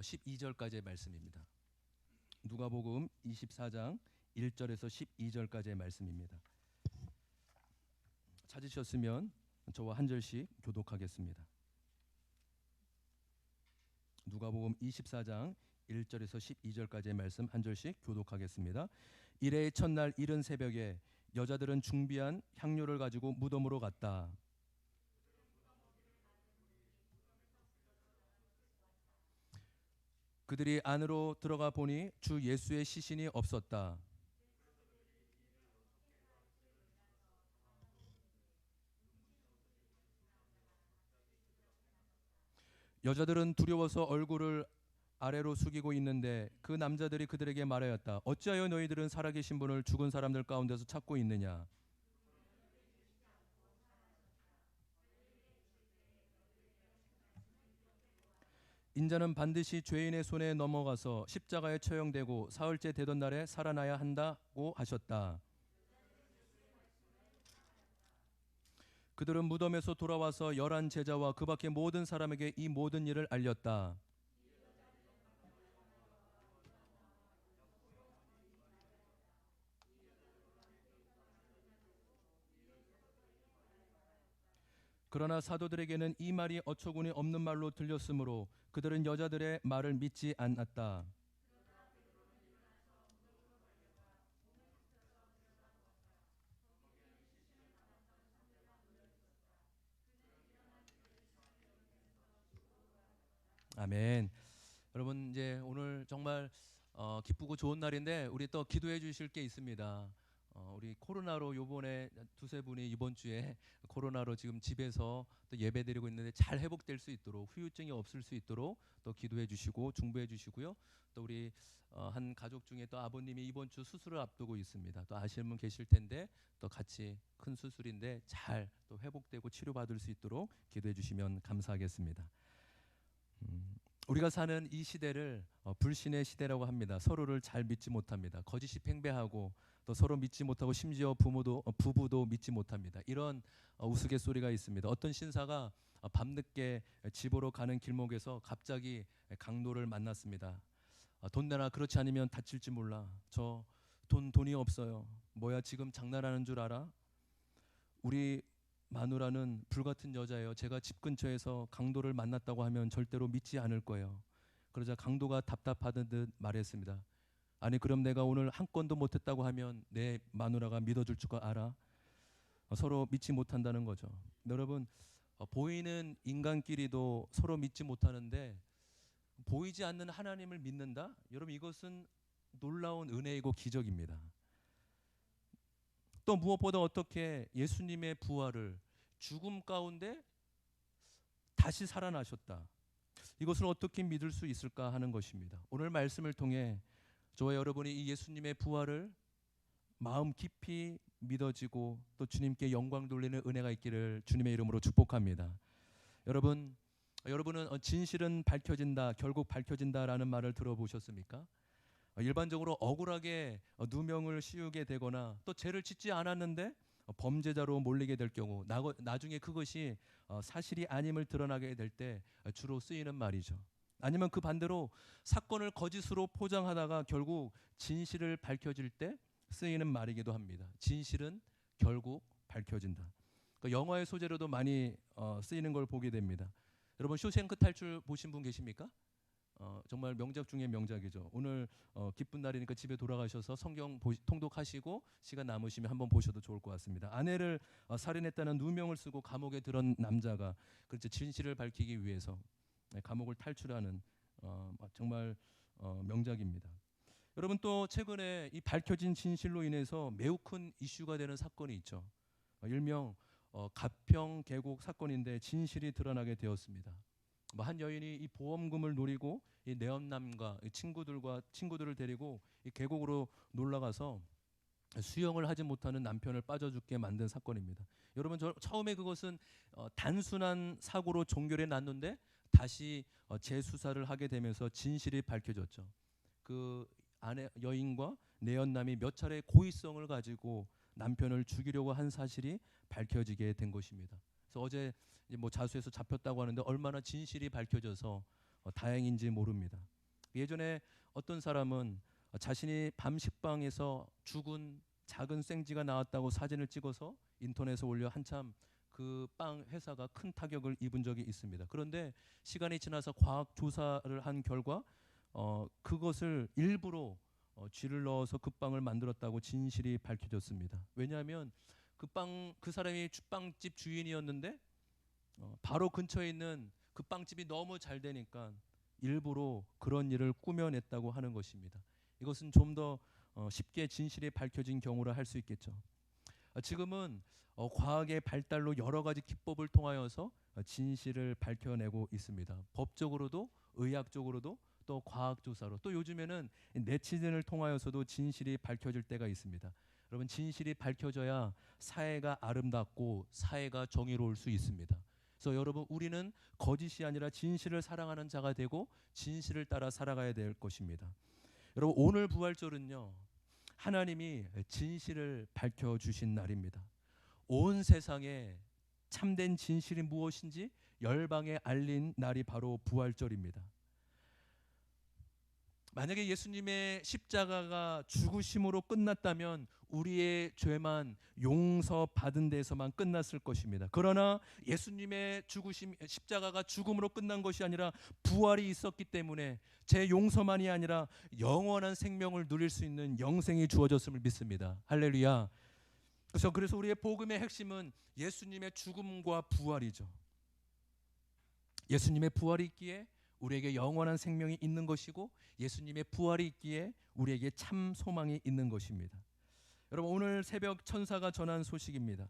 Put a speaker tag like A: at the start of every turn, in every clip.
A: 12절까지의 말씀입니다. 누가복음 24장 1절에서 12절까지의 말씀입니다. 찾으셨으면 저와 한 절씩 교독하겠습니다. 누가복음 24장 1절에서 12절까지의 말씀 한 절씩 교독하겠습니다. 이레의 첫날 이른 새벽에 여자들은 준비한 향료를 가지고 무덤으로 갔다. 그들이 안으로 들어가 보니 주 예수의 시신이 없었다. 여자들은 두려워서 얼굴을 아래로 숙이고 있는데 그 남자들이 그들에게 말하였다. 어찌하여 너희들은 살아계신 분을 죽은 사람들 가운데서 찾고 있느냐? 인자는 반드시 죄인의 손에 넘어가서 십자가에 처형되고 사흘째 되던 날에 살아나야 한다고 하셨다. 그들은 무덤에서 돌아와서 11 제자와 그 밖의 모든 사람에게 이 모든 일을 알렸다. 그러나 사도들에게는 이 말이 어처구니 없는 말로 들렸으므로 그들은 여자들의 말을 믿지 않았다. 아멘. 여러분, 이제 오늘 정말 기쁘고 좋은 날인데 우리 또 기도해 주실 게 있습니다. 우리 코로나로 요번에 두세 분이 이번 주에 코로나로 지금 집에서 또 예배드리고 있는데 잘 회복될 수 있도록, 후유증이 없을 수 있도록 또 기도해 주시고 중보해 주시고요. 또 우리 한 가족 중에 또 아버님이 이번 주 수술을 앞두고 있습니다. 또 아시는 분 계실 텐데 또 같이 큰 수술인데 잘 또 회복되고 치료받을 수 있도록 기도해 주시면 감사하겠습니다. 우리가 사는 이 시대를 불신의 시대라고 합니다. 서로를 잘 믿지 못합니다. 거짓이 팽배하고 또 서로 믿지 못하고 심지어 부부도 믿지 못합니다. 이런 우스갯소리가 있습니다. 어떤 신사가 밤늦게 집으로 가는 길목에서 갑자기 강도를 만났습니다. 돈 내라, 그렇지 않으면 다칠지 몰라. 저 돈이 없어요. 뭐야, 지금 장난하는 줄 알아? 우리 마누라는 불같은 여자예요. 제가 집 근처에서 강도를 만났다고 하면 절대로 믿지 않을 거예요. 그러자 강도가 답답하던 듯 말했습니다. 아니, 그럼 내가 오늘 한 건도 못했다고 하면 내 마누라가 믿어줄 줄 알아? 서로 믿지 못한다는 거죠. 여러분, 보이는 인간끼리도 서로 믿지 못하는데 보이지 않는 하나님을 믿는다? 여러분, 이것은 놀라운 은혜이고 기적입니다. 또 무엇보다 어떻게 예수님의 부활을 죽음 가운데 다시 살아나셨다. 이것을 어떻게 믿을 수 있을까 하는 것입니다. 오늘 말씀을 통해 저와 여러분이 이 예수님의 부활을 마음 깊이 믿어지고 또 주님께 영광 돌리는 은혜가 있기를 주님의 이름으로 축복합니다. 여러분은 진실은 밝혀진다, 결국 밝혀진다라는 말을 들어보셨습니까? 일반적으로 억울하게 누명을 씌우게 되거나 또 죄를 짓지 않았는데 범죄자로 몰리게 될 경우 나중에 그것이 사실이 아님을 드러나게 될 때 주로 쓰이는 말이죠. 아니면 그 반대로 사건을 거짓으로 포장하다가 결국 진실을 밝혀질 때 쓰이는 말이기도 합니다. 진실은 결국 밝혀진다. 그 영화의 소재로도 많이 쓰이는 걸 보게 됩니다. 여러분, 쇼생크 탈출 보신 분 계십니까? 정말 명작 중에 명작이죠. 오늘 기쁜 날이니까 집에 돌아가셔서 성경 통독하시고 시간 남으시면 한번 보셔도 좋을 것 같습니다. 아내를 살인했다는 누명을 쓰고 감옥에 들은 남자가 그렇죠, 진실을 밝히기 위해서 감옥을 탈출하는 정말 명작입니다. 여러분, 또 최근에 이 밝혀진 진실로 인해서 매우 큰 이슈가 되는 사건이 있죠. 일명 가평 계곡 사건인데 진실이 드러나게 되었습니다. 한 여인이 이 보험금을 노리고 이 내연남과 친구들을 데리고 이 계곡으로 놀러 가서 수영을 하지 못하는 남편을 빠져 죽게 만든 사건입니다. 여러분, 처음에 그것은 단순한 사고로 종결해 놨는데 다시 재수사를 하게 되면서 진실이 밝혀졌죠. 그 아내 여인과 내연남이 몇 차례 고의성을 가지고 남편을 죽이려고 한 사실이 밝혀지게 된 것입니다. 그래서 어제 뭐 자수해서 잡혔다고 하는데 얼마나 진실이 밝혀져서 다행인지 모릅니다. 예전에 어떤 사람은 자신이 밤 식빵에서 죽은 작은 생쥐가 나왔다고 사진을 찍어서 인터넷에 올려 한참 그 빵 회사가 큰 타격을 입은 적이 있습니다. 그런데 시간이 지나서 과학 조사를 한 결과 그것을 일부러 쥐를 넣어서 그 빵을 만들었다고 진실이 밝혀졌습니다. 왜냐하면 그 사람이 빵집 주인이었는데 바로 근처에 있는 그 빵집이 너무 잘 되니까 일부러 그런 일을 꾸며냈다고 하는 것입니다. 이것은 좀 더 쉽게 진실이 밝혀진 경우라 할 수 있겠죠. 지금은 과학의 발달로 여러 가지 기법을 통하여서 진실을 밝혀내고 있습니다. 법적으로도 의학적으로도 또 과학 조사로 또 요즘에는 네티즌을 통하여서도 진실이 밝혀질 때가 있습니다. 여러분 진실이 밝혀져야 사회가 아름답고 사회가 정의로울 수 있습니다. 그래서 여러분 우리는 거짓이 아니라 진실을 사랑하는 자가 되고 진실을 따라 살아가야 될 것입니다. 여러분 오늘 부활절은요. 하나님이 진실을 밝혀주신 날입니다. 온 세상에 참된 진실이 무엇인지 열방에 알린 날이 바로 부활절입니다. 만약에 예수님의 십자가가 죽으심으로 끝났다면 우리의 죄만 용서받은 데서만 끝났을 것입니다. 그러나 예수님의 십자가가 죽음으로 끝난 것이 아니라 부활이 있었기 때문에 제 용서만이 아니라 영원한 생명을 누릴 수 있는 영생이 주어졌음을 믿습니다. 할렐루야. 그래서 우리의 복음의 핵심은 예수님의 죽음과 부활이죠. 예수님의 부활이 있기에 우리에게 영원한 생명이 있는 것이고 예수님의 부활이 있기에 우리에게 참 소망이 있는 것입니다. 여러분 오늘 새벽 천사가 전한 소식입니다.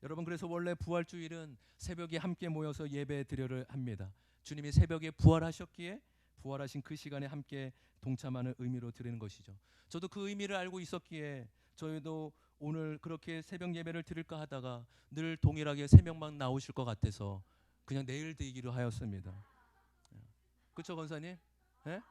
A: 여러분 그래서 원래 부활주일은 새벽에 함께 모여서 예배 드려를 합니다. 주님이 새벽에 부활하셨기에 부활하신 그 시간에 함께 동참하는 의미로 드리는 것이죠. 저도 그 의미를 알고 있었기에 저희도 오늘 그렇게 새벽 예배를 드릴까 하다가 늘 동일하게 세 명만 나오실 것 같아서 그냥 내일 드리기로 하였습니다. 그렇죠, 권사님? 예?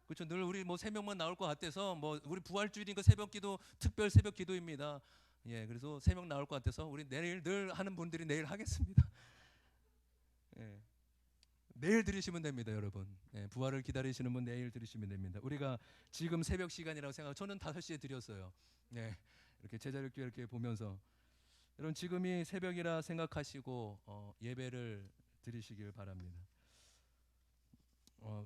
A: 그렇죠. 늘 우리 뭐 세 명만 나올 것 같아서 뭐 우리 부활주일이니까 새벽기도 특별 새벽기도입니다. 예, 그래서 세 명 나올 것 같아서 우리 내일 늘 하는 분들이 내일 하겠습니다. 예. 내일 들으시면 됩니다, 여러분. 예, 부활을 기다리시는 분 내일 들으시면 됩니다. 우리가 지금 새벽 시간이라고 생각하고 저는 5시에 드렸어요. 예, 이렇게 제자력교회 이렇게 보면서 여러분 지금이 새벽이라 생각하시고 예배를 드리시길 바랍니다.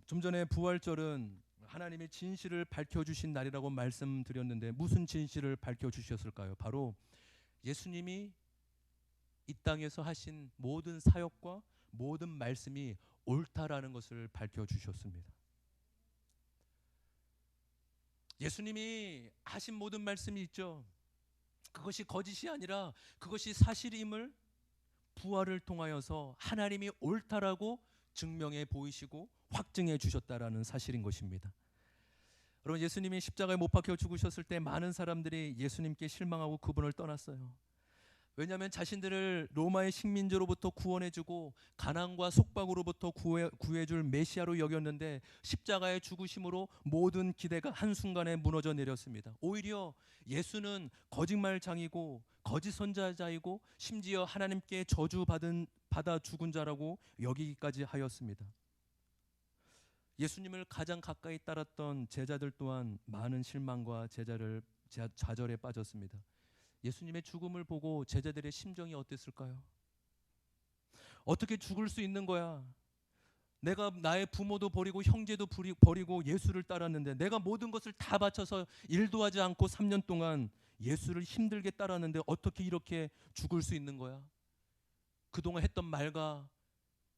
A: 좀 전에 부활절은 하나님의 진실을 밝혀주신 날이라고 말씀드렸는데 무슨 진실을 밝혀주셨을까요? 바로 예수님이 이 땅에서 하신 모든 사역과 모든 말씀이 옳다라는 것을 밝혀주셨습니다. 예수님이 하신 모든 말씀이 있죠. 그것이 거짓이 아니라 그것이 사실임을 부활을 통하여서 하나님이 옳다라고 증명해 보이시고 확증해 주셨다라는 사실인 것입니다. 여러분 예수님이 십자가에 못 박혀 죽으셨을 때 많은 사람들이 예수님께 실망하고 그분을 떠났어요. 왜냐하면 자신들을 로마의 식민지로부터 구원해주고 가난과 속박으로부터 구해줄 메시아로 여겼는데 십자가의 죽으심으로 모든 기대가 한순간에 무너져 내렸습니다. 오히려 예수는 거짓말장이고 거짓 선지자이고 심지어 하나님께 받아 죽은 자라고 여기기까지 하였습니다. 예수님을 가장 가까이 따랐던 제자들 또한 많은 실망과 좌절에 빠졌습니다. 예수님의 죽음을 보고 제자들의 심정이 어땠을까요? 어떻게 죽을 수 있는 거야? 내가 나의 부모도 버리고 형제도 버리고 예수를 따랐는데 내가 모든 것을 다 바쳐서 일도 하지 않고 3년 동안 예수를 힘들게 따랐는데 어떻게 이렇게 죽을 수 있는 거야? 그동안 했던 말과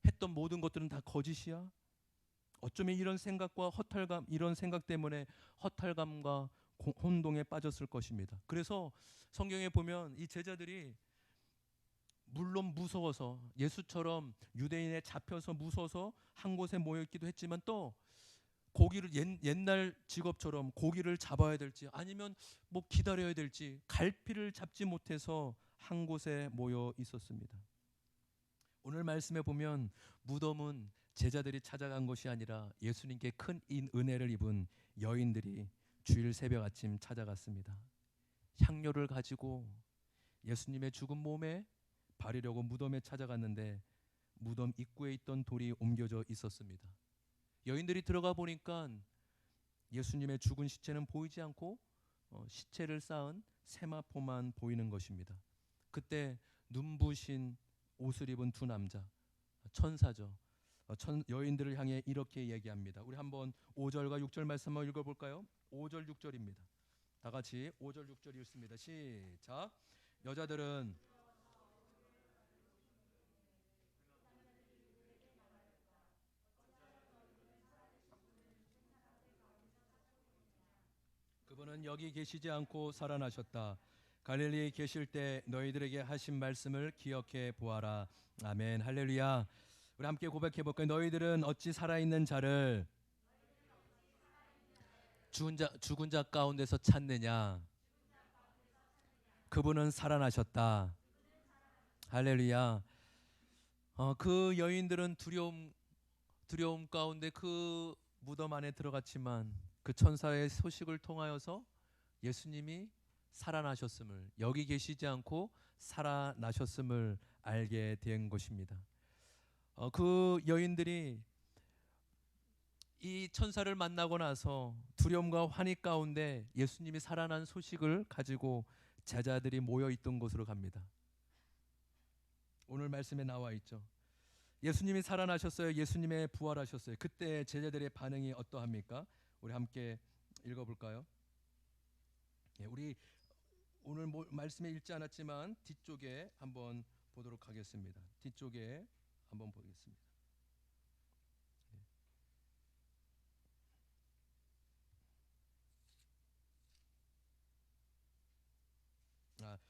A: 했던 모든 것들은 다 거짓이야? 어쩌면 이런 생각과 허탈감, 이런 생각 때문에 허탈감과 혼동에 빠졌을 것입니다. 그래서 성경에 보면 이 제자들이 물론 무서워서 예수처럼 유대인에 잡혀서 무서워서 한 곳에 모여있기도 했지만 또 고기를 옛날 직업처럼 고기를 잡아야 될지 아니면 뭐 기다려야 될지 갈피를 잡지 못해서 한 곳에 모여 있었습니다. 오늘 말씀에 보면 무덤은 제자들이 찾아간 것이 아니라 예수님께 큰 은혜를 입은 여인들이 주일 새벽 아침 찾아갔습니다. 향료를 가지고 예수님의 죽은 몸에 바르려고 무덤에 찾아갔는데 무덤 입구에 있던 돌이 옮겨져 있었습니다. 여인들이 들어가 보니까 예수님의 죽은 시체는 보이지 않고 시체를 쌓은 세마포만 보이는 것입니다. 그때 눈부신 옷을 입은 두 남자, 천사죠. 여인들을 향해 이렇게 얘기합니다. 우리 한번 5절과 6절 말씀 한번 읽어볼까요? 5절 6절입니다. 다 같이 5절 6절 읽습니다. 시작. 여자들은 그분은 여기 계시지 않고 살아나셨다. 갈릴리에 계실 때 너희들에게 하신 말씀을 기억해 보아라. 아멘. 할렐루야. 우리 함께 고백해 볼까요? 너희들은 어찌 살아있는 자를 죽은 자 가운데서 찾느냐? 그분은 살아나셨다. 할렐루야. 그 여인들은 두려움 가운데 그 무덤 안에 들어갔지만 그 천사의 소식을 통하여서 예수님이 살아나셨음을, 여기 계시지 않고 살아나셨음을 알게 된 것입니다. 그 여인들이 이 천사를 만나고 나서 두려움과 환희 가운데 예수님이 살아난 소식을 가지고 제자들이 모여 있던 곳으로 갑니다. 오늘 말씀에 나와 있죠. 예수님이 살아나셨어요. 예수님의 부활하셨어요. 그때 제자들의 반응이 어떠합니까? 우리 함께 읽어볼까요? 우리 오늘 말씀에 읽지 않았지만 뒤쪽에 한번 보도록 하겠습니다. 뒤쪽에 한번 보겠습니다.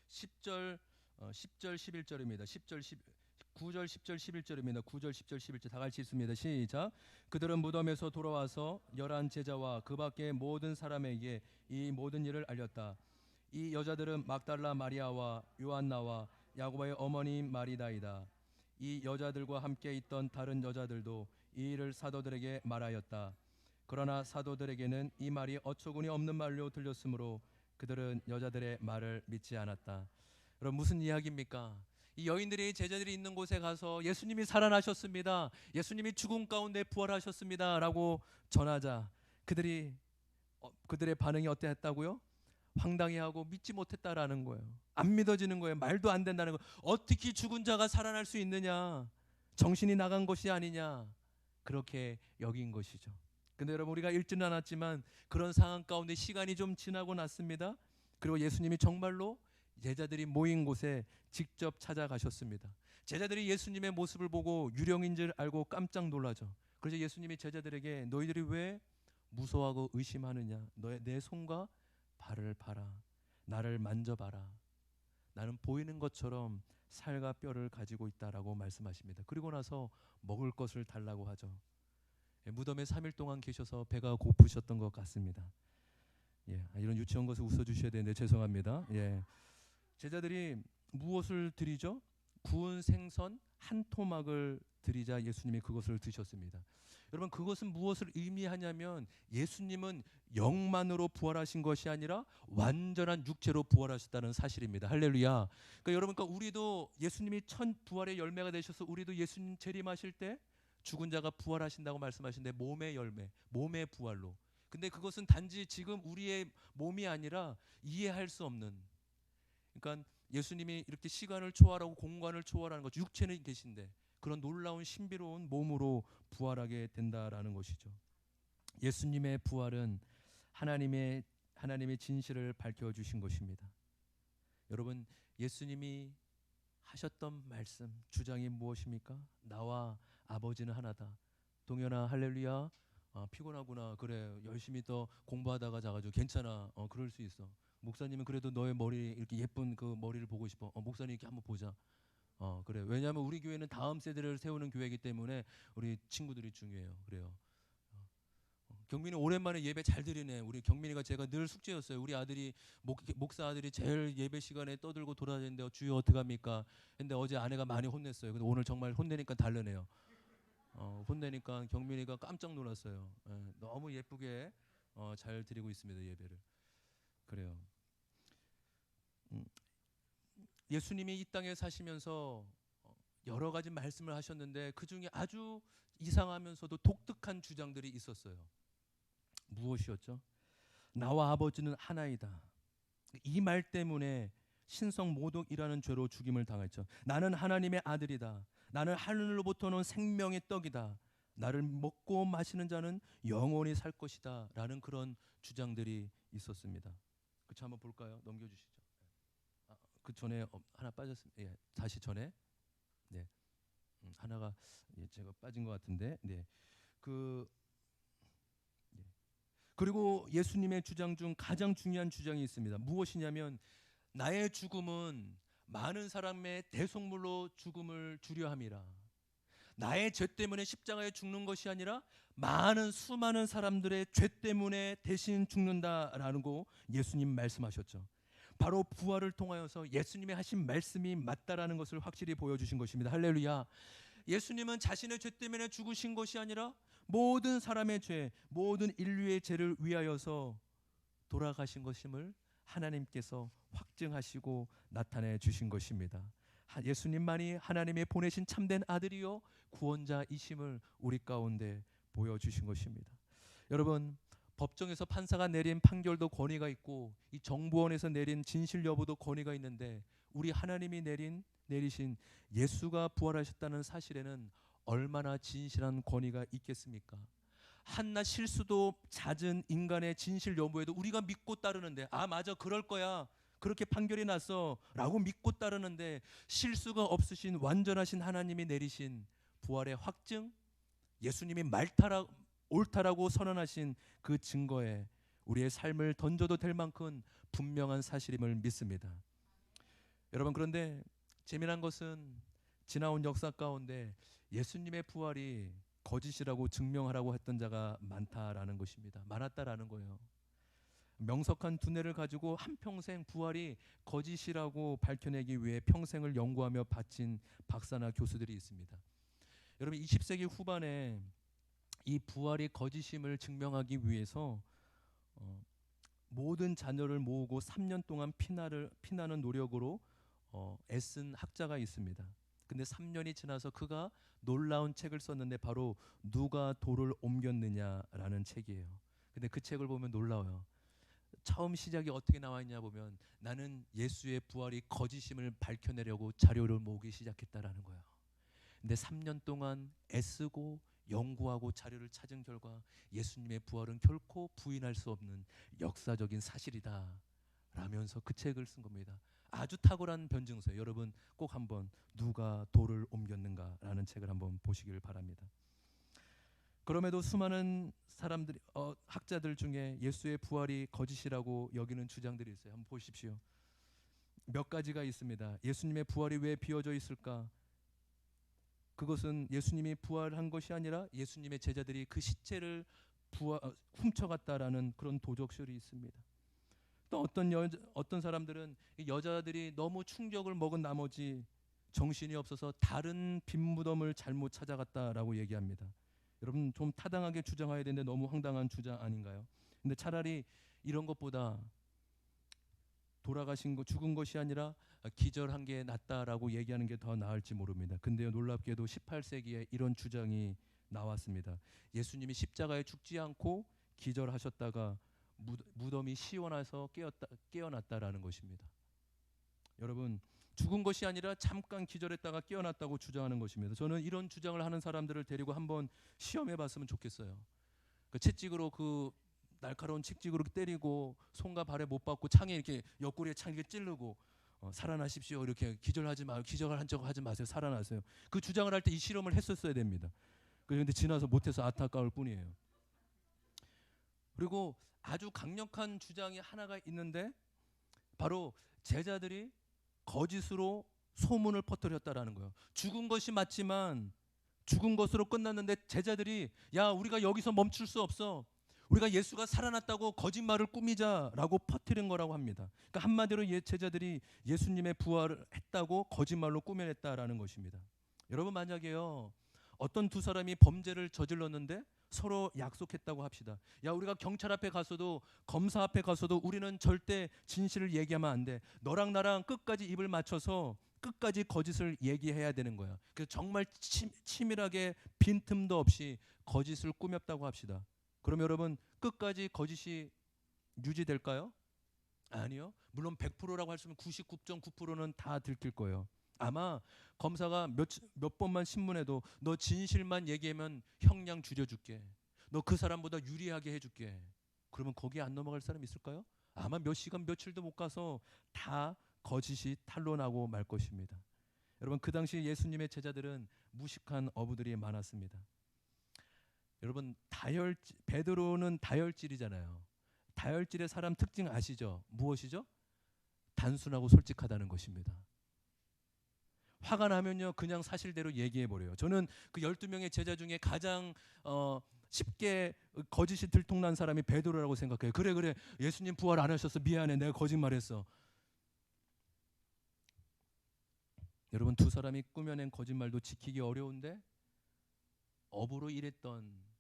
A: 10절 10절 11절입니다. 9절 10절 11절입니다. 9절 10절 11절 다 같이 읽습니다. 시작. 그들은 무덤에서 돌아와서 11 제자와 그 밖의 모든 사람에게 이 모든 일을 알렸다. 이 여자들은 막달라 마리아와 요한나와 야고보의 어머니 마리다이다. 이 여자들과 함께 있던 다른 여자들도 이 일을 사도들에게 말하였다. 그러나 사도들에게는 이 말이 어처구니 없는 말로 들렸으므로 그들은 여자들의 말을 믿지 않았다. 그럼 무슨 이야기입니까? 이 여인들이 제자들이 있는 곳에 가서 예수님이 살아나셨습니다. 예수님이 죽음 가운데 부활하셨습니다. 라고 전하자 그들의 반응이 어땠다고요? 황당해하고 믿지 못했다라는 거예요. 안 믿어지는 거예요. 말도 안 된다는 거예요. 어떻게 죽은 자가 살아날 수 있느냐? 정신이 나간 것이 아니냐? 그렇게 여긴 것이죠. 근데 여러분, 우리가 읽지는 않았지만 그런 상황 가운데 시간이 좀 지나고 났습니다. 그리고 예수님이 정말로 제자들이 모인 곳에 직접 찾아가셨습니다. 제자들이 예수님의 모습을 보고 유령인 줄 알고 깜짝 놀라죠. 그래서 예수님이 제자들에게 너희들이 왜 무서워하고 의심하느냐? 내 손과 발을 봐라. 나를 만져봐라. 나는 보이는 것처럼 살과 뼈를 가지고 있다라고 말씀하십니다. 그리고 나서 먹을 것을 달라고 하죠. 무덤에 3일 동안 계셔서 배가 고프셨던 것 같습니다. 이런 유치원 것을 웃어주셔야 되는데 죄송합니다. 제자들이 무엇을 드리죠? 구운 생선 한 토막을 드리자 예수님이 그것을 드셨습니다. 여러분, 그것은 무엇을 의미하냐면 예수님은 영만으로 부활하신 것이 아니라 완전한 육체로 부활하셨다는 사실입니다. 할렐루야. 그러니까 여러분, 우리도 예수님이 첫 부활의 열매가 되셔서 우리도 예수님 재림하실 때 죽은 자가 부활하신다고 말씀하시는데 몸의 열매, 몸의 부활로. 근데 그것은 단지 지금 우리의 몸이 아니라 이해할 수 없는, 그러니까 예수님이 이렇게 시간을 초월하고 공간을 초월하는 것, 육체는 계신데 그런 놀라운 신비로운 몸으로 부활하게 된다라는 것이죠. 예수님의 부활은 하나님의 진실을 밝혀주신 것입니다. 여러분, 예수님이 하셨던 말씀, 주장이 무엇입니까? 나와 아버지는 하나다. 동현아, 할렐루야. 피곤하구나. 그래, 열심히 더 공부하다가 자가지고 괜찮아. 그럴 수 있어. 목사님은 그래도 너의 머리, 이렇게 예쁜 그 머리를 보고 싶어. 목사님 이렇게 한번 보자. 그래. 왜냐하면 우리 교회는 다음 세대를 세우는 교회이기 때문에 우리 친구들이 중요해요. 그래요. 경민이 오랜만에 예배 잘 드리네. 우리 경민이가 제가 늘 숙제였어요. 우리 아들이 목사 아들이 제일 예배 시간에 떠들고 돌아다니는데 주여 어떡합니까? 근데 어제 아내가 많이 혼냈어요. 근데 오늘 정말 혼내니까 다르네요. 혼내니까 경민이가 깜짝 놀랐어요. 너무 예쁘게 잘 드리고 있습니다, 예배를. 그래요. 예수님이 이 땅에 사시면서 여러 가지 말씀을 하셨는데 그 중에 아주 이상하면서도 독특한 주장들이 있었어요. 무엇이었죠? 나와 아버지는 하나이다. 이 말 때문에 신성 모독이라는 죄로 죽임을 당했죠. 나는 하나님의 아들이다. 나는 하늘로부터 온 생명의 떡이다. 나를 먹고 마시는 자는 영원히 살 것이다. 라는 그런 주장들이 있었습니다. 그쵸, 한번 볼까요? 넘겨주시죠. 그 전에 하나 빠졌습니다. 예, 다시 전에. 네, 하나가 제가 빠진 것 같은데. 네, 그 예. 그리고 예수님의 주장 중 가장 중요한 주장이 있습니다. 무엇이냐면 나의 죽음은 많은 사람의 대속물로 죽음을 주려 함이라. 나의 죄 때문에 십자가에 죽는 것이 아니라 많은 수많은 사람들의 죄 때문에 대신 죽는다라는 거 예수님 말씀하셨죠. 바로 부활을 통하여서 예수님의 하신 말씀이 맞다라는 것을 확실히 보여주신 것입니다. 할렐루야. 예수님은 자신의 죄 때문에 죽으신 것이 아니라 모든 사람의 죄, 모든 인류의 죄를 위하여서 돌아가신 것임을 하나님께서 확증하시고 나타내 주신 것입니다. 예수님만이 하나님의 보내신 참된 아들이요 구원자이심을 우리 가운데 보여주신 것입니다. 여러분, 법정에서 판사가 내린 판결도 권위가 있고 이 정보원에서 내린 진실 여부도 권위가 있는데 우리 하나님이 내리신 예수가 부활하셨다는 사실에는 얼마나 진실한 권위가 있겠습니까? 한낱 실수도 잦은 인간의 진실 여부에도 우리가 믿고 따르는데, 아 맞아 그럴 거야, 그렇게 판결이 났어 라고 믿고 따르는데, 실수가 없으신 완전하신 하나님이 내리신 부활의 확증, 예수님이 옳다라고 선언하신 그 증거에 우리의 삶을 던져도 될 만큼 분명한 사실임을 믿습니다. 여러분, 그런데 재미난 것은 지나온 역사 가운데 예수님의 부활이 거짓이라고 증명하라고 했던 자가 많았다라는 거예요. 명석한 두뇌를 가지고 한평생 부활이 거짓이라고 밝혀내기 위해 평생을 연구하며 바친 박사나 교수들이 있습니다. 여러분, 20세기 후반에 이 부활이 거짓임을 증명하기 위해서 모든 자료를 모으고 3년 동안 피나는 노력으로 애쓴 학자가 있습니다. 근데 3년이 지나서 그가 놀라운 책을 썼는데 바로 누가 돌을 옮겼느냐라는 책이에요. 근데 그 책을 보면 놀라워요. 처음 시작이 어떻게 나와 있냐 보면 나는 예수의 부활이 거짓임을 밝혀내려고 자료를 모으기 시작했다라는 거예요. 근데 3년 동안 애쓰고 연구하고 자료를 찾은 결과 예수님의 부활은 결코 부인할 수 없는 역사적인 사실이다 라면서 그 책을 쓴 겁니다. 아주 탁월한 변증서예요. 여러분 꼭 한번 누가 돌을 옮겼는가라는 책을 한번 보시길 바랍니다. 그럼에도 수많은 사람들이 학자들 중에 예수의 부활이 거짓이라고 여기는 주장들이 있어요. 한번 보십시오. 몇 가지가 있습니다. 예수님의 부활이 왜 비어져 있을까? 그것은 예수님이 부활한 것이 아니라 예수님의 제자들이 그 시체를 훔쳐갔다라는 그런 도적설이 있습니다. 또 어떤 사람들은 여자들이 너무 충격을 먹은 나머지 정신이 없어서 다른 빈 무덤을 잘못 찾아갔다라고 얘기합니다. 여러분, 좀 타당하게 주장해야 되는데 너무 황당한 주장 아닌가요? 근데 차라리 이런 것보다 죽은 것이 아니라 기절한 게 낫다라고 얘기하는 게 더 나을지 모릅니다. 근데요, 놀랍게도 18세기에 이런 주장이 나왔습니다. 예수님이 십자가에 죽지 않고 기절하셨다가 무덤이 시원해서 깨어났다라는 것입니다. 여러분, 죽은 것이 아니라 잠깐 기절했다가 깨어났다고 주장하는 것입니다. 저는 이런 주장을 하는 사람들을 데리고 한번 시험해 봤으면 좋겠어요. 그 채찍으로 날카로운 채찍으로 때리고 손과 발에 못 박고 창에 이렇게 옆구리에 창 이렇게 찌르고 살아나십시오 이렇게 기절한 척 하지 마세요, 살아나세요. 그 주장을 할 때 이 실험을 했었어야 됩니다. 그런데 지나서 못해서 안타까울 뿐이에요. 그리고 아주 강력한 주장이 하나가 있는데 바로 제자들이 거짓으로 소문을 퍼뜨렸다라는 거예요. 죽은 것이 맞지만 죽은 것으로 끝났는데 제자들이 야, 우리가 여기서 멈출 수 없어, 우리가 예수가 살아났다고 거짓말을 꾸미자라고 퍼뜨린 거라고 합니다. 그러니까 한마디로 제자들이 예수님의 부활을 했다고 거짓말로 꾸며냈다라는 것입니다. 여러분, 만약에요 어떤 두 사람이 범죄를 저질렀는데 서로 약속했다고 합시다. 야, 우리가 경찰 앞에 가서도 검사 앞에 가서도 우리는 절대 진실을 얘기하면 안 돼. 너랑 나랑 끝까지 입을 맞춰서 끝까지 거짓을 얘기해야 되는 거야. 그래서 정말 치밀하게 빈틈도 없이 거짓을 꾸몄다고 합시다. 그럼 여러분, 끝까지 거짓이 유지될까요? 아니요. 물론 100%라고 할 수 있으면 99.9%는 다 들킬 거예요. 아마 검사가 몇 번만 신문에도 너 진실만 얘기하면 형량 줄여줄게. 너 그 사람보다 유리하게 해줄게. 그러면 거기에 안 넘어갈 사람이 있을까요? 아마 몇 시간 며칠도 못 가서 다 거짓이 탄로나고 말 것입니다. 여러분, 그 당시 예수님의 제자들은 무식한 어부들이 많았습니다. 여러분, 베드로는 다혈질이잖아요. 다혈질의 사람 특징 아시죠? 무엇이죠? 단순하고 솔직하다는 것입니다. 화가 나면요 그냥 사실대로 얘기해버려요. 저는 그 12명의 제자 중에 가장 쉽게 거짓이 들통난 사람이 베드로라고 생각해요. 그래 예수님 부활 안 하셨어. 미안해, 내가 거짓말했어. 여러분, 두 사람이 꾸며낸 거짓말도 지키기 어려운데 업으로 일했던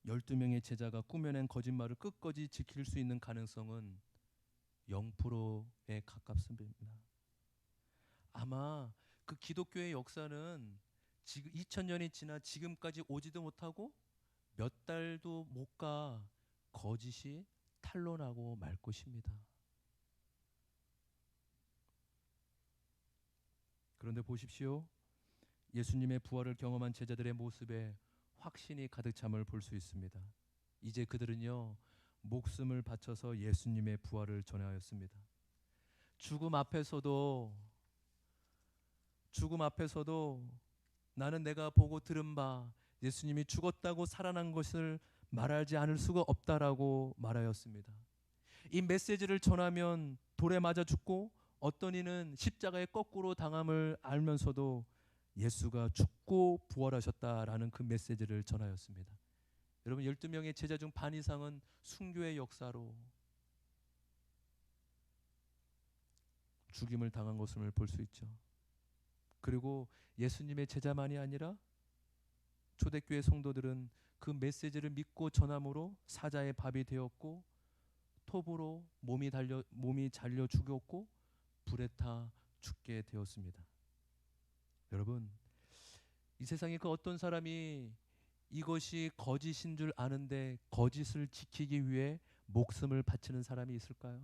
A: 12명의 제자가 꾸며낸 거짓말을 끝까지 지킬 수 있는 가능성은 0%에 가깝습니다. 아마 그 기독교의 역사는 지금 2000년이 지나 지금까지 오지도 못하고 몇 달도 못 가 거짓이 탄로나고 말 것입니다. 그런데 보십시오. 예수님의 부활을 경험한 제자들의 모습에 확신이 가득 참을 볼 수 있습니다. 이제 그들은요 목숨을 바쳐서 예수님의 부활을 전하였습니다. 죽음 앞에서도 나는 내가 보고 들은 바 예수님이 죽었다고 살아난 것을 말하지 않을 수가 없다라고 말하였습니다. 이 메시지를 전하면 돌에 맞아 죽고 어떤 이는 십자가에 거꾸로 당함을 알면서도 예수가 죽고 부활하셨다라는 그 메시지를 전하였습니다. 여러분, 12명의 제자 중 반 이상은 순교의 역사로 죽임을 당한 것을 볼 수 있죠. 그리고 예수님의 제자만이 아니라 초대교회 성도들은 그 메시지를 믿고 전함으로 사자의 밥이 되었고 톱으로 몸이 잘려 죽였고 불에 타 죽게 되었습니다. 여러분, 이 세상에 그 어떤 사람이 이것이 거짓인 줄 아는데 거짓을 지키기 위해 목숨을 바치는 사람이 있을까요?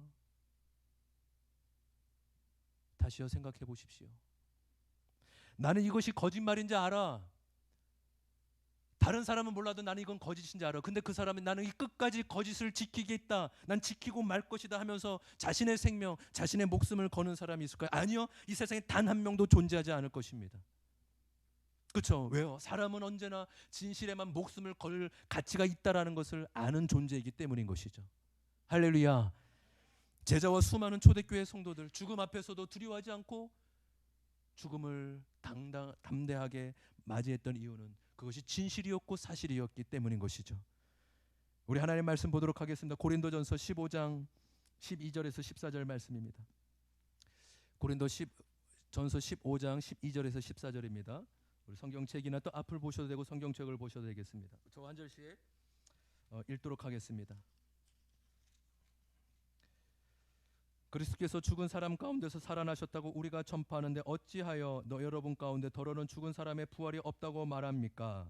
A: 다시요 생각해 보십시오. 나는 이것이 거짓말인지 알아. 다른 사람은 몰라도 나는 이건 거짓인지 알아. 근데 그 사람은 나는 이 끝까지 거짓을 지키겠다. 난 지키고 말 것이다 하면서 자신의 생명, 자신의 목숨을 거는 사람이 있을까요? 아니요. 이 세상에 단 한 명도 존재하지 않을 것입니다. 그렇죠? 왜요? 사람은 언제나 진실에만 목숨을 걸 가치가 있다라는 것을 아는 존재이기 때문인 것이죠. 할렐루야. 제자와 수많은 초대교회 성도들 죽음 앞에서도 두려워하지 않고 죽음을 담대하게 맞이했던 이유는 그것이 진실이었고 사실이었기 때문인 것이죠. 우리 하나님의 말씀 보도록 하겠습니다. 고린도전서 15장 12절에서 14절 말씀입니다. 고린도전서 15장 12절에서 14절입니다. 우리 성경책이나 또 앞을 보셔도 되고 성경책을 보셔도 되겠습니다. 저 한 절씩 읽도록 하겠습니다. 그리스도께서 죽은 사람 가운데서 살아나셨다고 우리가 전파하는데 어찌하여 너 여러분 가운데 더러는 죽은 사람의 부활이 없다고 말합니까?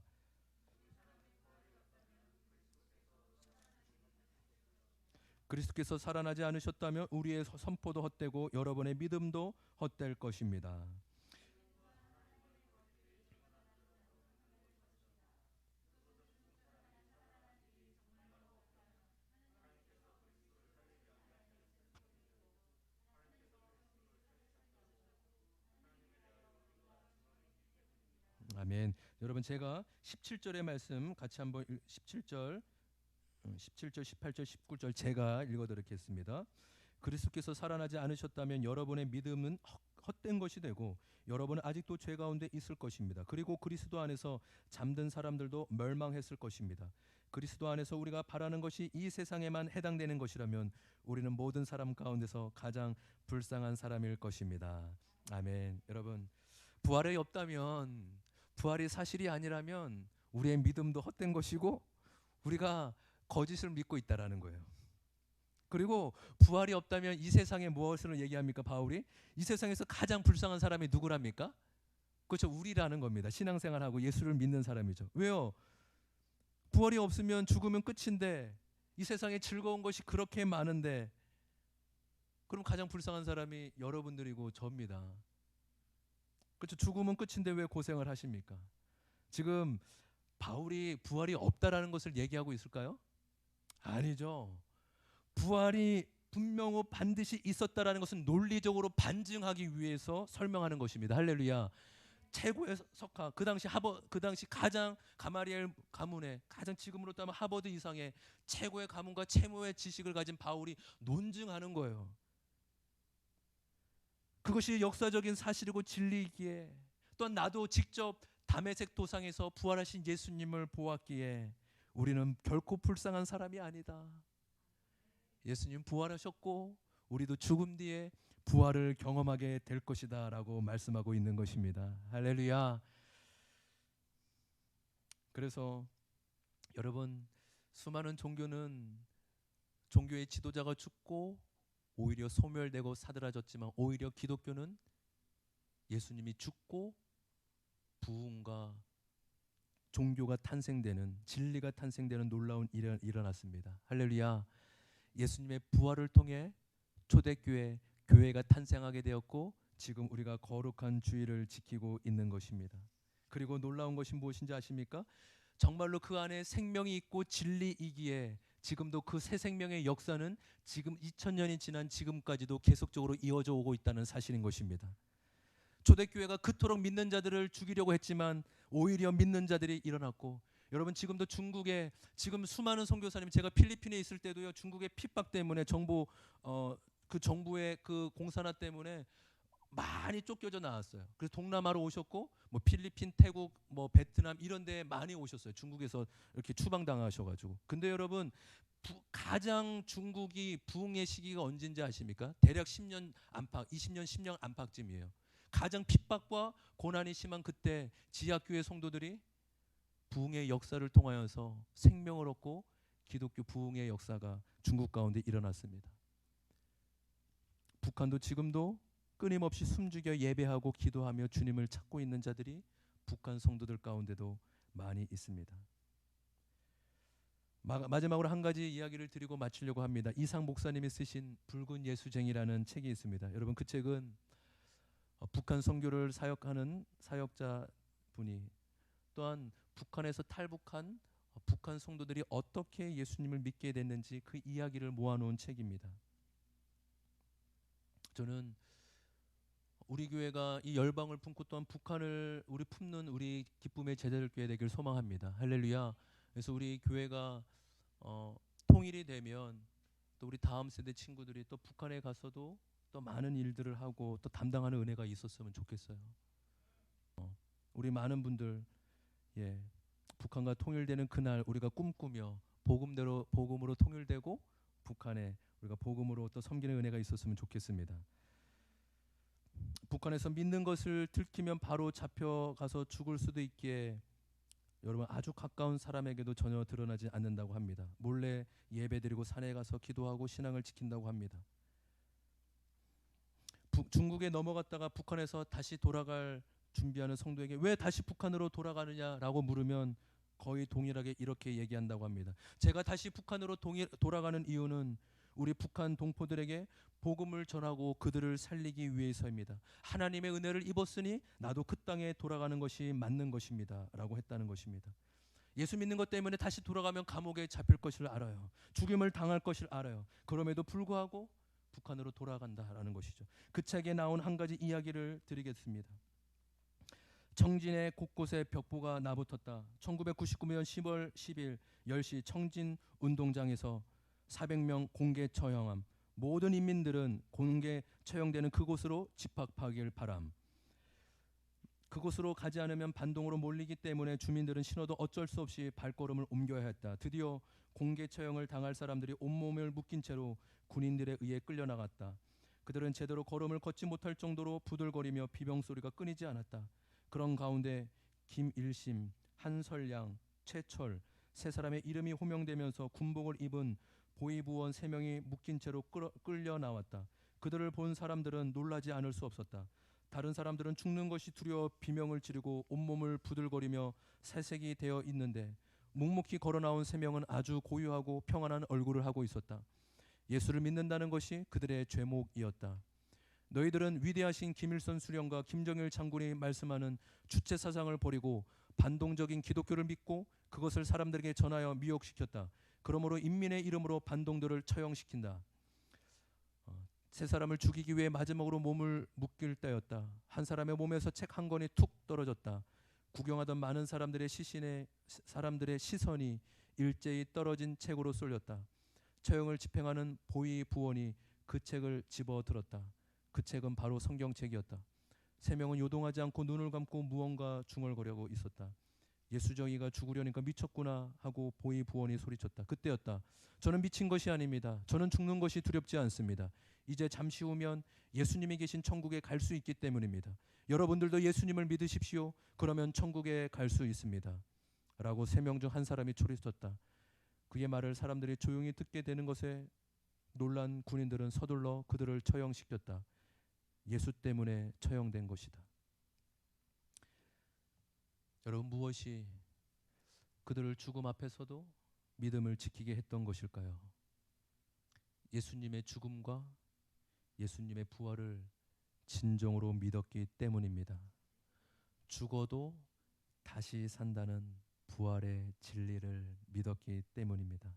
A: 그리스도께서 살아나지 않으셨다면 우리의 선포도 헛되고 여러분의 믿음도 헛될 것입니다. 아멘. 여러분, 제가 17절의 말씀 같이 한번 17절, 18절, 19절 제가 읽어드리겠습니다. 그리스도께서 살아나지 않으셨다면 여러분의 믿음은 헛된 것이 되고 여러분은 아직도 죄 가운데 있을 것입니다. 그리고 그리스도 안에서 잠든 사람들도 멸망했을 것입니다. 그리스도 안에서 우리가 바라는 것이 이 세상에만 해당되는 것이라면 우리는 모든 사람 가운데서 가장 불쌍한 사람일 것입니다. 아멘. 여러분, 부활이 없다면, 부활이 사실이 아니라면 우리의 믿음도 헛된 것이고 우리가 거짓을 믿고 있다라는 거예요. 그리고 부활이 없다면 이 세상에 무엇을 얘기합니까? 바울이 이 세상에서 가장 불쌍한 사람이 누구랍니까? 그렇죠, 우리라는 겁니다. 신앙생활하고 예수를 믿는 사람이죠. 왜요? 부활이 없으면 죽으면 끝인데 이 세상에 즐거운 것이 그렇게 많은데, 그럼 가장 불쌍한 사람이 여러분들이고 저입니다. 그렇죠? 죽음은 끝인데 왜 고생을 하십니까? 지금 바울이 부활이 없다라는 것을 얘기하고 있을까요? 아니죠. 부활이 분명히 반드시 있었다라는 것은 논리적으로 반증하기 위해서 설명하는 것입니다. 할렐루야. 최고의 석학, 그 당시 가장 가마리엘 가문의 가장 지금으로 따면 하버드 이상의 최고의 가문과 최고의 지식을 가진 바울이 논증하는 거예요. 그것이 역사적인 사실이고 진리이기에, 또한 나도 직접 다메섹 도상에서 부활하신 예수님을 보았기에 우리는 결코 불쌍한 사람이 아니다. 예수님 부활하셨고 우리도 죽음 뒤에 부활을 경험하게 될 것이다 라고 말씀하고 있는 것입니다. 할렐루야. 그래서 여러분, 수많은 종교의 지도자가 죽고 오히려 소멸되고 사드라졌지만, 오히려 기독교는 예수님이 죽고 부흥과 종교가 탄생되는, 진리가 탄생되는 놀라운 일이 일어났습니다. 할렐루야. 예수님의 부활을 통해 초대교회, 교회가 탄생하게 되었고 지금 우리가 거룩한 주일을 지키고 있는 것입니다. 그리고 놀라운 것이 무엇인지 아십니까? 정말로 그 안에 생명이 있고 진리이기에 지금도 그 새 생명의 역사는 지금 2000년이 지난 지금까지도 계속적으로 이어져 오고 있다는 사실인 것입니다. 초대교회가 그토록 믿는 자들을 죽이려고 했지만 오히려 믿는 자들이 일어났고, 여러분 지금도 중국에 지금 수많은 선교사님, 제가 필리핀에 있을 때도요, 중국의 핍박 때문에 그 정부의 그 공산화 때문에 많이 쫓겨져 나왔어요. 그래서 동남아로 오셨고, 뭐 필리핀, 태국, 뭐 베트남 이런 데 많이 오셨어요. 중국에서 이렇게 추방당하셔가지고. 근데 여러분, 가장 중국이 부흥의 시기가 언제인지 아십니까? 대략 10년 안팎, 20년, 10년 안팎쯤이에요. 가장 핍박과 고난이 심한 그때 지하교회 성도들이 부흥의 역사를 통하여서 생명을 얻고 기독교 부흥의 역사가 중국 가운데 일어났습니다. 북한도 지금도 끊임없이 숨죽여 예배하고 기도하며 주님을 찾고 있는 자들이 북한 성도들 가운데도 많이 있습니다. 마지막으로 한 가지 이야기를 드리고 마치려고 합니다. 이상 목사님이 쓰신 붉은 예수쟁이라는 책이 있습니다. 여러분, 그 책은 북한 선교를 사역하는 사역자분이, 또한 북한에서 탈북한 북한 성도들이 어떻게 예수님을 믿게 됐는지 그 이야기를 모아놓은 책입니다. 저는 우리 교회가 이 열방을 품고 또한 북한을 우리 품는 우리 기쁨의 제자들교회 되길 소망합니다. 할렐루야. 그래서 우리 교회가 통일이 되면 또 우리 다음 세대 친구들이 또 북한에 가서도 또 많은 일들을 하고 또 담당하는 은혜가 있었으면 좋겠어요. 우리 많은 분들, 북한과 통일되는 그날 우리가 꿈꾸며 복음으로 통일되고 북한에 우리가 복음으로 또 섬기는 은혜가 있었으면 좋겠습니다. 북한에서 믿는 것을 들키면 바로 잡혀가서 죽을 수도 있기에 여러분, 아주 가까운 사람에게도 전혀 드러나지 않는다고 합니다. 몰래 예배드리고 산에 가서 기도하고 신앙을 지킨다고 합니다. 중국에 넘어갔다가 북한에서 다시 돌아갈 준비하는 성도에게 왜 다시 북한으로 돌아가느냐라고 물으면 거의 동일하게 이렇게 얘기한다고 합니다. 제가 다시 북한으로 돌아가는 이유는 우리 북한 동포들에게 복음을 전하고 그들을 살리기 위해서입니다. 하나님의 은혜를 입었으니 나도 그 땅에 돌아가는 것이 맞는 것입니다 라고 했다는 것입니다. 예수 믿는 것 때문에 다시 돌아가면 감옥에 잡힐 것을 알아요. 죽임을 당할 것을 알아요. 그럼에도 불구하고 북한으로 돌아간다라는 것이죠. 그 책에 나온 한 가지 이야기를 드리겠습니다. 청진의 곳곳에 벽보가 나붙었다. 1999년 10월 10일 10시 청진 운동장에서 400명 공개 처형함. 모든 인민들은 공개 처형되는 그곳으로 집합하길 바람. 그곳으로 가지 않으면 반동으로 몰리기 때문에 주민들은 신호도 어쩔 수 없이 발걸음을 옮겨야 했다. 드디어 공개 처형을 당할 사람들이 온몸을 묶인 채로 군인들에 의해 끌려나갔다. 그들은 제대로 걸음을 걷지 못할 정도로 부들거리며 비명소리가 끊이지 않았다. 그런 가운데 김일심, 한설양, 최철 세 사람의 이름이 호명되면서 군복을 입은 보위부원 3명이 묶인 채로 끌려 나왔다. 그들을 본 사람들은 놀라지 않을 수 없었다. 다른 사람들은 죽는 것이 두려워 비명을 지르고 온몸을 부들거리며 새색이 되어 있는데 묵묵히 걸어 나온 세 명은 아주 고요하고 평안한 얼굴을 하고 있었다. 예수를 믿는다는 것이 그들의 죄목이었다. 너희들은 위대하신 김일성 수령과 김정일 장군이 말씀하는 주체 사상을 버리고 반동적인 기독교를 믿고 그것을 사람들에게 전하여 미혹시켰다. 그러므로 인민의 이름으로 반동들을 처형시킨다. 세 사람을 죽이기 위해 마지막으로 몸을 묶일 때였다. 한 사람의 몸에서 책 한 권이 툭 떨어졌다. 구경하던 많은 사람들의 시선이 일제히 떨어진 책으로 쏠렸다. 처형을 집행하는 보위 부원이 그 책을 집어들었다. 그 책은 바로 성경책이었다. 세 명은 요동하지 않고 눈을 감고 무언가 중얼거리고 있었다. 예수정이가 죽으려니까 미쳤구나 하고 보위 부원이 소리쳤다. 그때였다. 저는 미친 것이 아닙니다. 저는 죽는 것이 두렵지 않습니다. 이제 잠시 후면 예수님이 계신 천국에 갈 수 있기 때문입니다. 여러분들도 예수님을 믿으십시오. 그러면 천국에 갈 수 있습니다. 라고 세 명 중 한 사람이 소리쳤다. 그의 말을 사람들이 조용히 듣게 되는 것에 놀란 군인들은 서둘러 그들을 처형시켰다. 예수 때문에 처형된 것이다. 여러분, 무엇이 그들을 죽음 앞에서도 믿음을 지키게 했던 것일까요? 예수님의 죽음과 예수님의 부활을 진정으로 믿었기 때문입니다. 죽어도 다시 산다는 부활의 진리를 믿었기 때문입니다.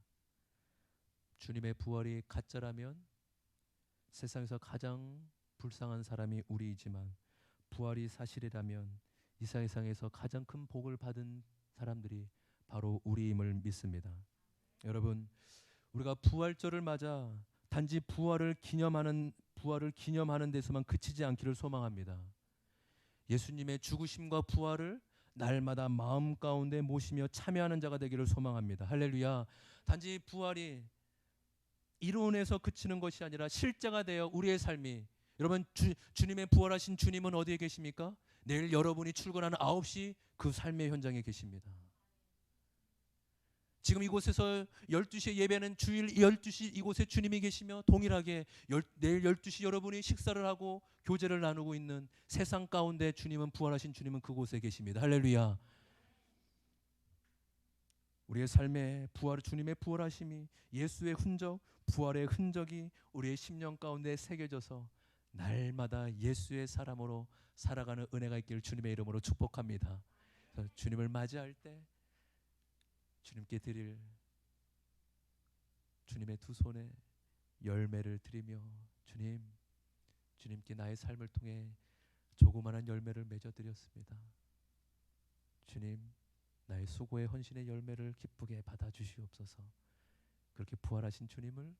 A: 주님의 부활이 가짜라면 세상에서 가장 불쌍한 사람이 우리이지만, 부활이 사실이라면 이 세상에서 가장 큰 복을 받은 사람들이 바로 우리임을 믿습니다. 여러분, 우리가 부활절을 맞아 단지 부활을 기념하는 데서만 그치지 않기를 소망합니다. 예수님의 죽으심과 부활을 날마다 마음 가운데 모시며 참여하는 자가 되기를 소망합니다. 할렐루야. 단지 부활이 이론에서 그치는 것이 아니라 실제가 되어 우리의 삶이, 여러분, 주님의 부활하신 주님은 어디에 계십니까? 내일 여러분이 출근하는 9시 그 삶의 현장에 계십니다. 지금 이곳에서 12시에 예배는 주일 12시 이곳에 주님이 계시며, 동일하게 내일 12시 여러분이 식사를 하고 교제를 나누고 있는 세상 가운데 주님은, 부활하신 주님은 그곳에 계십니다. 할렐루야. 우리의 삶에 주님의 부활하심이, 예수의 흔적, 부활의 흔적이 우리의 심령 가운데 새겨져서 날마다 예수의 사람으로 살아가는 은혜가 있기를 주님의 이름으로 축복합니다. 주님을 맞이할 때 주님께 드릴 주님의 두 손에 열매를 드리며, 주님께 나의 삶을 통해 조그마한 열매를 맺어드렸습니다. 주님, 나의 수고의 헌신의 열매를 기쁘게 받아주시옵소서. 그렇게 부활하신 주님을